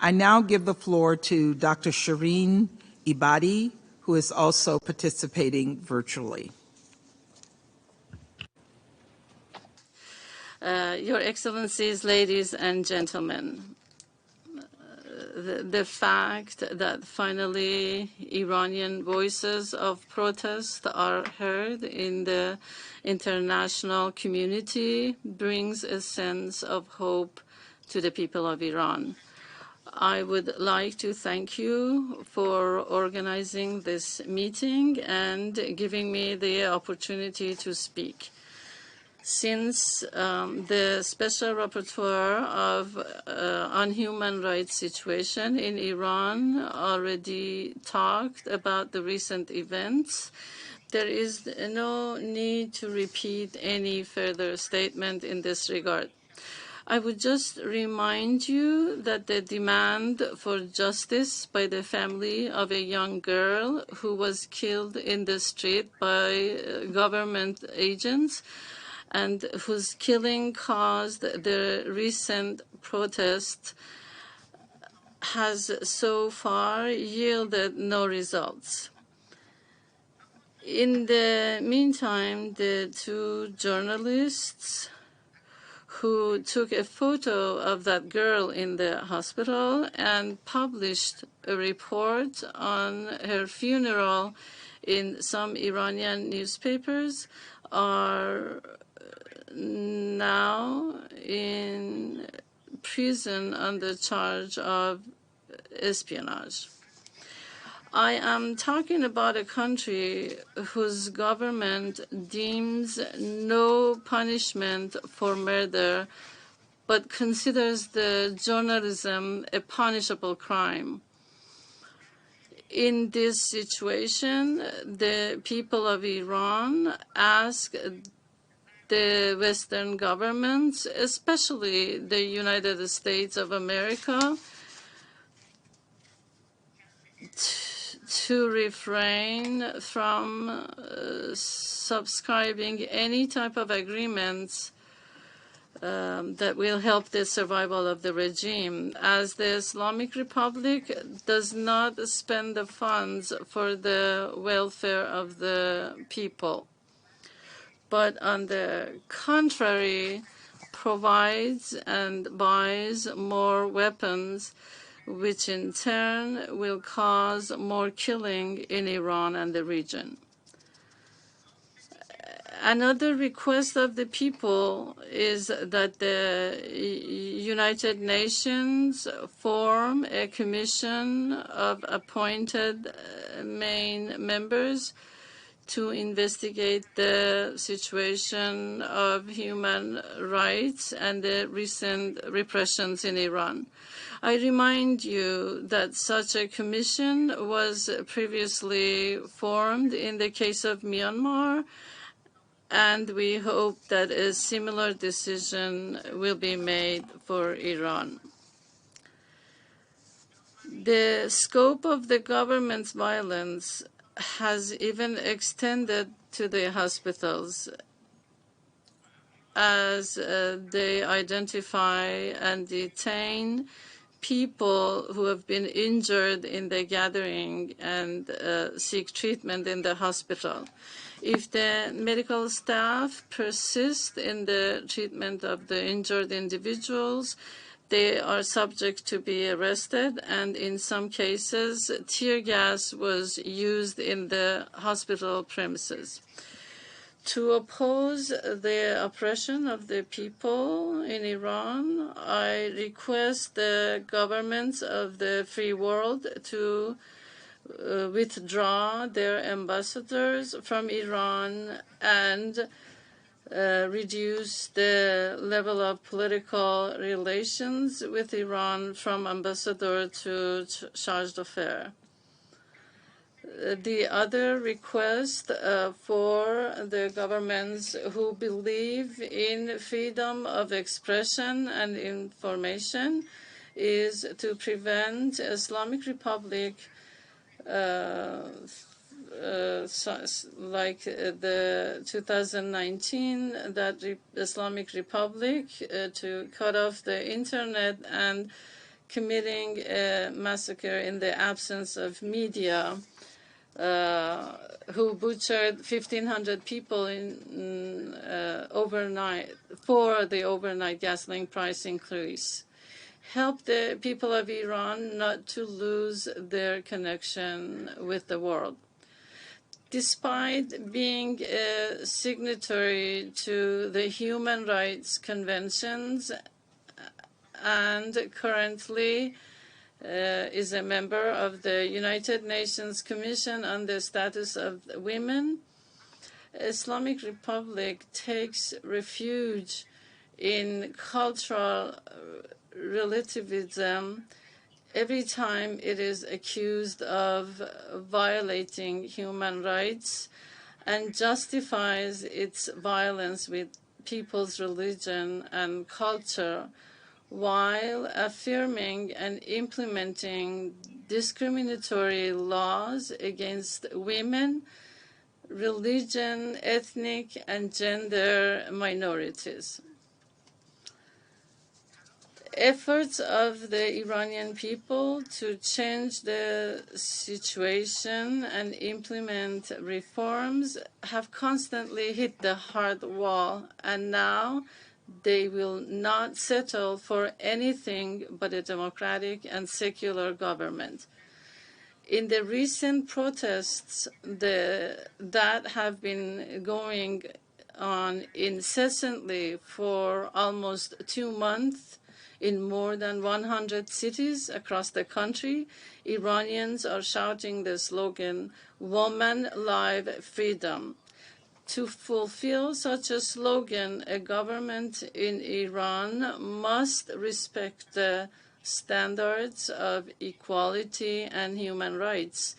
I now give the floor to Dr. Shirin Ebadi, who is also participating virtually. Your Excellencies, ladies and gentlemen, the fact that finally Iranian voices of protest are heard in the international community brings a sense of hope to the people of Iran. I would like to thank you for organizing this meeting and giving me the opportunity to speak. Since the Special Rapporteur on human rights situation in Iran already talked about the recent events, there is no need to repeat any further statement in this regard. I would just remind you that the demand for justice by the family of a young girl who was killed in the street by government agents and whose killing caused the recent protest has so far yielded no results. In the meantime, the two journalists who took a photo of that girl in the hospital and published a report on her funeral in some Iranian newspapers are now in prison on the charge of espionage. I am talking about a country whose government deems no punishment for murder, but considers the journalism a punishable crime. In this situation, the people of Iran ask the Western governments, especially the United States of America, to refrain from subscribing any type of agreements that will help the survival of the regime, as the Islamic Republic does not spend the funds for the welfare of the people, but on the contrary, provides and buys more weapons, which in turn will cause more killing in Iran and the region. Another request of the people is that the United Nations form a commission of appointed main members to investigate the situation of human rights and the recent repressions in Iran. I remind you that such a commission was previously formed in the case of Myanmar, and we hope that a similar decision will be made for Iran. The scope of the government's violence has even extended to the hospitals, as they identify and detain people who have been injured in the gathering and seek treatment in the hospital. If the medical staff persist in the treatment of the injured individuals, they are subject to be arrested, and in some cases, tear gas was used in the hospital premises. To oppose the oppression of the people in Iran, I request the governments of the free world to withdraw their ambassadors from Iran and reduce the level of political relations with Iran from ambassador to charge d'affaires. The other request for the governments who believe in freedom of expression and information is to prevent Islamic Republic like the 2019 that Islamic Republic to cut off the internet and committing a massacre in the absence of media, who butchered 1,500 people in overnight for the overnight gasoline price increase. Help the people of Iran not to lose their connection with the world. Despite being a signatory to the Human Rights Conventions and currently is a member of the United Nations Commission on the Status of Women, Islamic Republic takes refuge in cultural relativism every time it is accused of violating human rights and justifies its violence with people's religion and culture, while affirming and implementing discriminatory laws against women, religion, ethnic, and gender minorities. Efforts of the Iranian people to change the situation and implement reforms have constantly hit the hard wall, and now they will not settle for anything but a democratic and secular government. In the recent protests that have been going on incessantly for almost 2 months in more than 100 cities across the country, Iranians are shouting the slogan, "Woman, Life, Freedom." To fulfill such a slogan, a government in Iran must respect the standards of equality and human rights,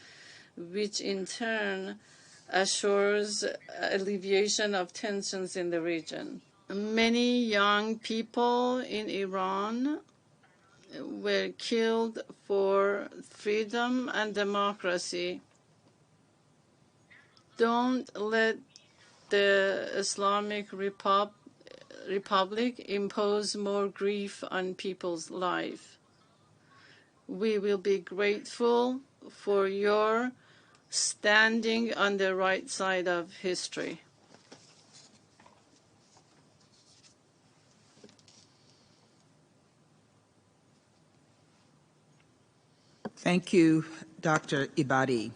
which in turn assures alleviation of tensions in the region. Many young people in Iran were killed for freedom and democracy. Don't let the Islamic Republic impose more grief on people's life. We will be grateful for your standing on the right side of history. Thank you, Dr. Ebadi.